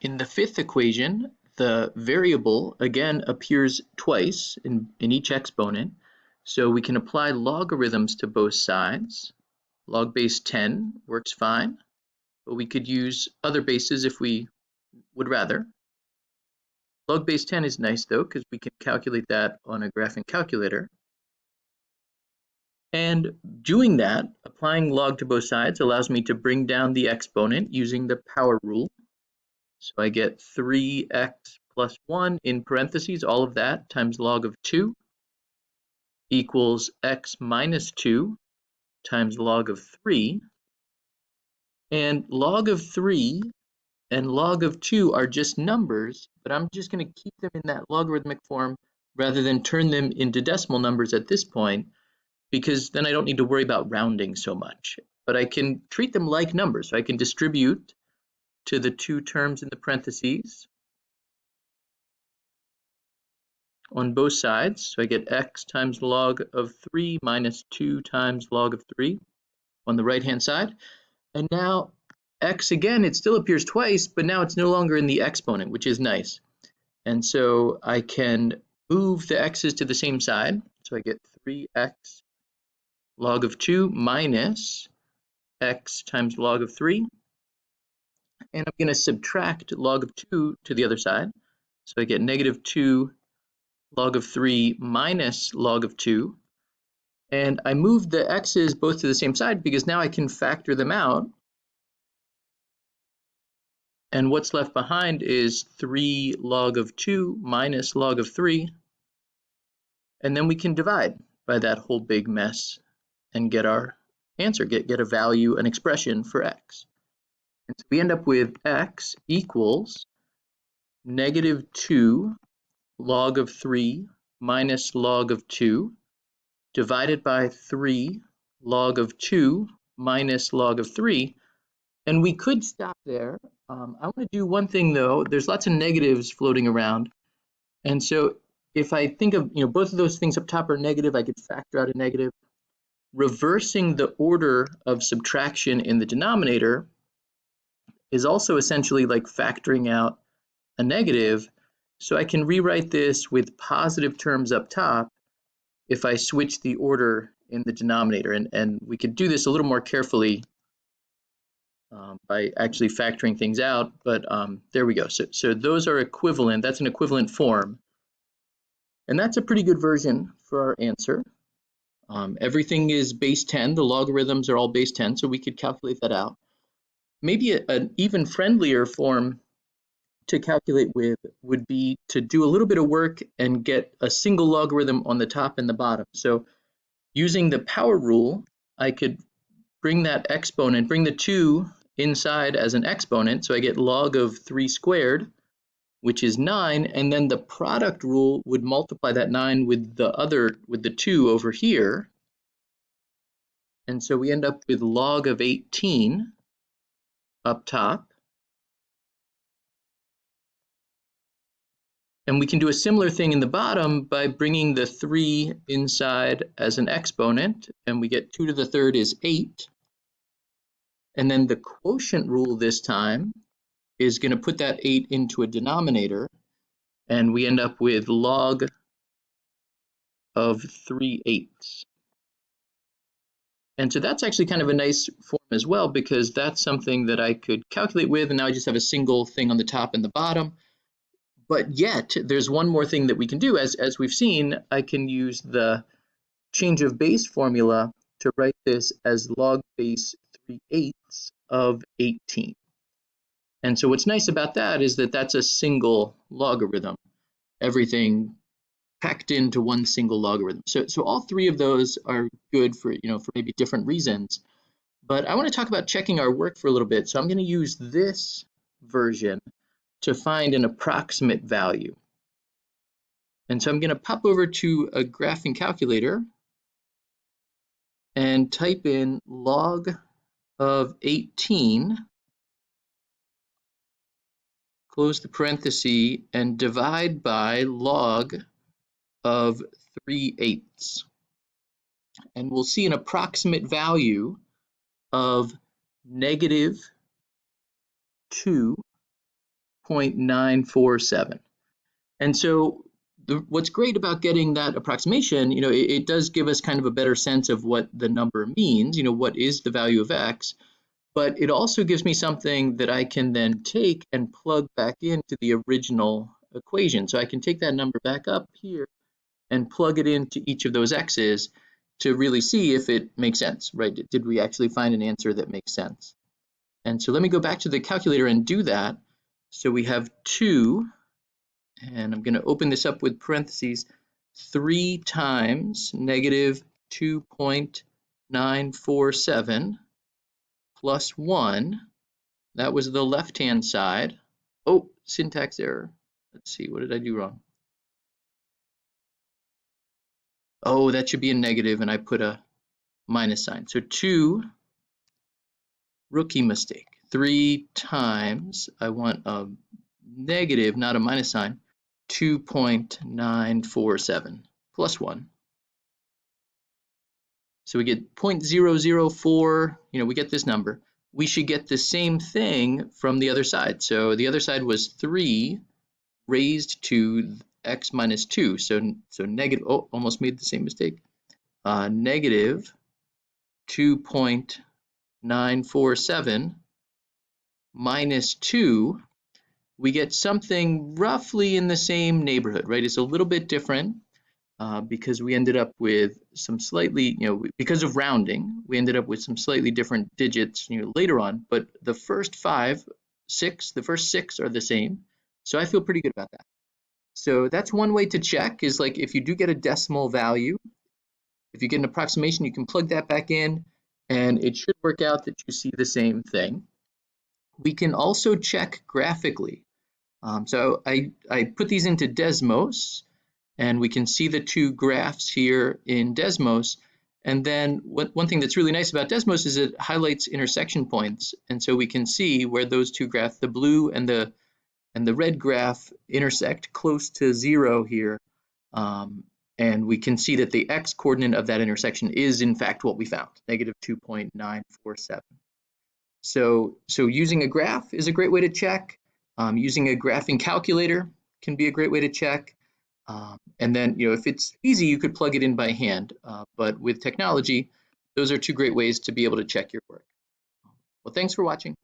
In the fifth equation, the variable again appears twice in each exponent, so we can apply logarithms to both sides. Log base 10 works fine, but we could use other bases if we would rather. Log base 10 is nice though, because we can calculate that on a graphing calculator. And doing that, applying log to both sides allows me to bring down the exponent using the power rule. So I get 3x plus 1 in parentheses, all of that, times log of 2 equals x minus 2 times log of 3. And log of 3 and log of 2 are just numbers, but I'm just going to keep them in that logarithmic form rather than turn them into decimal numbers at this point, because then I don't need to worry about rounding so much. But I can treat them like numbers. So I can distribute to the two terms in the parentheses on both sides. So I get x times log of 3 minus 2 times log of 3 on the right-hand side. And now x, again, it still appears twice, but now it's no longer in the exponent, which is nice. And so I can move the x's to the same side. So I get 3x log of 2 minus x times log of 3. And I'm going to subtract log of 2 to the other side. So I get negative 2 log of 3 minus log of 2. And I moved the x's both to the same side because now I can factor them out. And what's left behind is 3 log of 2 minus log of 3. And then we can divide by that whole big mess and get our answer, get a value, an expression for x. And so we end up with x equals negative 2 log of 3 minus log of 2 divided by 3 log of 2 minus log of 3. And we could stop there. I want to do one thing though. There's lots of negatives floating around. And so if I think of, both of those things up top are negative, I could factor out a negative. Reversing the order of subtraction in the denominator is also essentially like factoring out a negative. So I can rewrite this with positive terms up top if I switch the order in the denominator. And we could do this a little more carefully by actually factoring things out, but there we go. So those are equivalent. That's an equivalent form. And that's a pretty good version for our answer. Everything is base 10. The logarithms are all base 10, so we could calculate that out. Maybe an even friendlier form to calculate with would be to do a little bit of work and get a single logarithm on the top and the bottom. So using the power rule, I could bring that exponent, bring the 2 inside as an exponent, so I get log of 3 squared, which is 9, and then the product rule would multiply that 9 with the 2 over here, and so we end up with log of 18 up top. And we can do a similar thing in the bottom by bringing the 3 inside as an exponent, and we get 2 to the third is 8. And then the quotient rule this time is going to put that 8 into a denominator, and we end up with log of 3/8. And so that's actually kind of a nice form as well, because that's something that I could calculate with, and now I just have a single thing on the top and the bottom. But yet, there's one more thing that we can do. As we've seen, I can use the change of base formula to write this as log base 3/8 of 18. And so what's nice about that is that that's a single logarithm, everything packed into one single logarithm. So all three of those are good for, for maybe different reasons. But I want to talk about checking our work for a little bit. So I'm going to use this version to find an approximate value. And so I'm going to pop over to a graphing calculator and type in log of 18, close the parenthesis, and divide by log of 3/8. And we'll see an approximate value of negative 2 2.947. And so what's great about getting that approximation, it does give us kind of a better sense of what the number means, what is the value of x, but it also gives me something that I can then take and plug back into the original equation. So I can take that number back up here and plug it into each of those x's to really see if it makes sense, right? Did we actually find an answer that makes sense? And so let me go back to the calculator and do that. So we have 2, and I'm going to open this up with parentheses, 3 times negative 2.947 plus 1. That was the left-hand side. Oh, syntax error. Let's see, what did I do wrong? Oh, that should be a negative, and I put a minus sign. So 2, rookie mistake. 3 times, I want a negative, not a minus sign, 2.947 plus 1. So we get 0.004, we get this number. We should get the same thing from the other side. So the other side was 3 raised to x minus 2. So negative, oh, almost made the same mistake. Negative 2.947 minus 2, we get something roughly in the same neighborhood, right? It's a little bit different because we ended up with some slightly, because of rounding, we ended up with some slightly different digits, later on, but the first 5, 6, the first 6 are the same. So I feel pretty good about that. So that's one way to check, is like if you do get a decimal value, if you get an approximation, you can plug that back in and it should work out that you see the same thing. We can also check graphically. So I put these into Desmos, and we can see the 2 graphs here in Desmos. And then one thing that's really nice about Desmos is it highlights intersection points, and so we can see where those 2 graphs, the blue and the red graph, intersect close to 0 here. And we can see that the x coordinate of that intersection is in fact what we found, negative 2.947. So using a graph is a great way to check. Using a graphing calculator can be a great way to check. And then, if it's easy, you could plug it in by hand. But with technology, those are 2 great ways to be able to check your work. Well, thanks for watching.